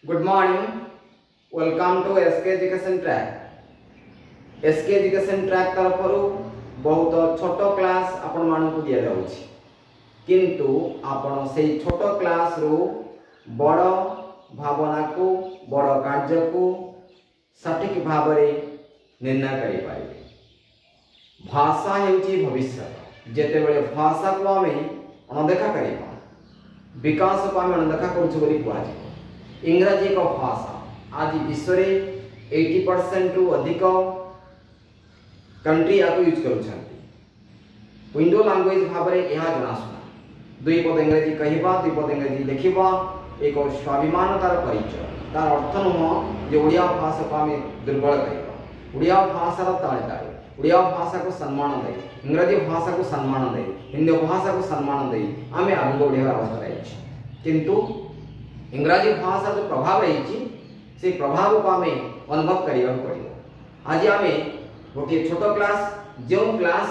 Good morning welcome to SK education track. SK education track तरफ बहुत छोट class आपण मानक दिया जाउछि, किंतु आपण से छोट क्लास रु बड़ भावना को बड़ कार्य को सठिक भाव निर्णय करि पारिबे। भाषा हेउछि भविष्य। जेतेबेले भाषा को आमे अनदेखा करिबा, विकास को आमे अनदेखा करछु बोली कुआछि। इंग्रजी एक भाषा आज विश्व में 80% रु अधिक कंट्री या यूज करुछंती। विंडो लैंग्वेज भाव में यह जनाशुना। दुई पद इंग्रजी कहवा, दुई पद इंग्रजी देखा एक स्वाभिमान तार परिचय। तार अर्थ नुह जे ओडिया भाषा को आम दुर्बल करवा। ओडिया भाषार ताले ताले ओडिया भाषा को सम्मान दे, इंग्रजी भाषा को सम्मान दे, हिंदी भाषा को सम्मान दे आम आगे बढ़िया अवस्था रही। किंतु इंग्रजी भाषा जो प्रभाव रही से प्रभाव को आम अनुभव करने पड़ो। आज आम गोटे छोट क्लास जो क्लास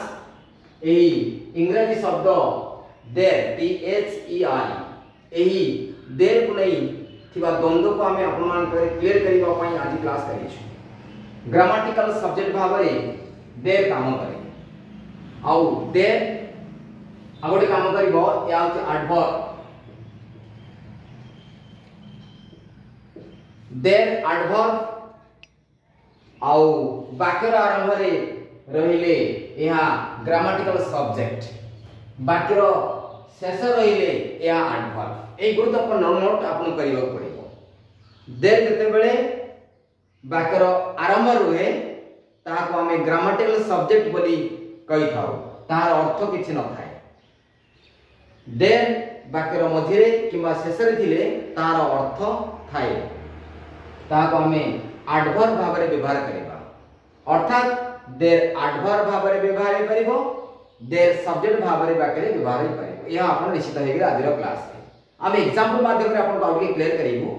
यही इंग्रजी शब्द देर THER यही देर को नहीं थिबा द्वंद्व को आम आपण क्लियर करने आज क्लास कर ग्रामाटिकल सब्जेक्ट भाव में देर काम करे। आउ देर आ गोटे काम कर एडवर्ब। देर एडवर्ब आउ वाक्यर आरंभ रे रहिले यहा ग्रामाटिकल सब्जेक्ट, वाक्यर शेष रहिले यहा एडवर्ब। ए गुरुत्वपूर्ण नोट आपन करियो पड़िबो। देर जते बेले वाक्यर आरंभ रुहे ताहा को हमें ग्रामाटिकल सब्जेक्ट बोली कहि थाउ, तार अर्थ किछि न थाए। देर वाक्यर मध्यरे किबा शेष रे थिले तार अर्थ थाए, ताको हमें एडवर्ब भाव में व्यवहार करिबा। अर्थात देर एडवर्ब भाव में व्यवहार करिबो, देर सब्जेक्ट भाव में वाक्य रे व्यवहार करिबो। यह आपण निश्चित होइगे आज रो क्लास रे हम एग्जांपल माध्यम रे आपण को आउट क्लियर करिबो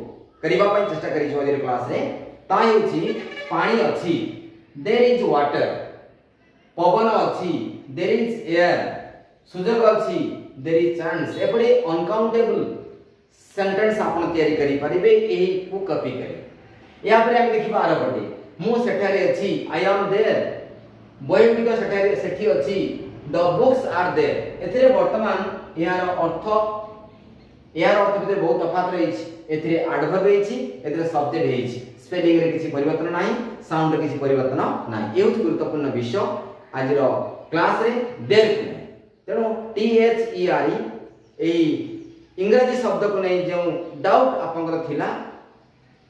करिबा पई चेष्टा करिसो आज रो क्लास रे। ता हेउछि पानी अछि, देयर इज वाटर। पवन अछि, देयर इज एयर। सुजोग अछि, देयर इज चांस। एपडे अनकाउंटेबल सेंटेंस आपण तयारी करि परिबे। एही को कॉपी करि या पर हम देखिबा आरबडी मु सेठारे अछि, आई एम देयर। बही गुडिक सेठारे सेठी अछि, द बुक्स आर देयर। एथिरे वर्तमान यार अर्थ भितर बहुत तफात रही। एथिरे एडवर्ब रही, एथिरे सब्जेक्ट रही। स्पेलिंग रे किछि परिवर्तन नाही, साउंड रे किछि परिवर्तन नाही। एउ गुरुत्वपूर्ण विषय आज रो क्लास रे देयर को। तेनो THER एई इंग्रजी शब्द को नै जो डाउट आपनकर थिला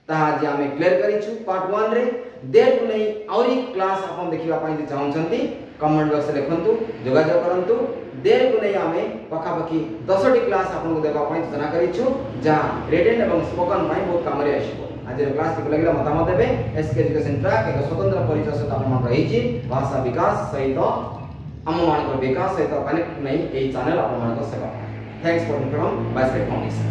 ताहा जे आमे क्लियर करिछु पार्ट 1 रे। देर को नै औरी क्लास आपन देखिबा पई जे चाहउछंती कमेंट बॉक्स रे लिखंतु, जोगाजोग करंतु। देर को नै आमे पखापखी 10टी क्लास आपन को देबा पई सूचना करिछु, जा रिटन एवं स्पोकन पई बहुत काम रे आसीबो। आज रो क्लास के लागला मतामत देबे। एसके एजुकेशन ट्रैक एक स्वतंत्र परिचय से आपन मन रहिछि। भाषा विकास सहित हम मानकर विकास सहित कनेक्ट नै एई चैनल आपन मन को सेवा। Thanks for from by foundation.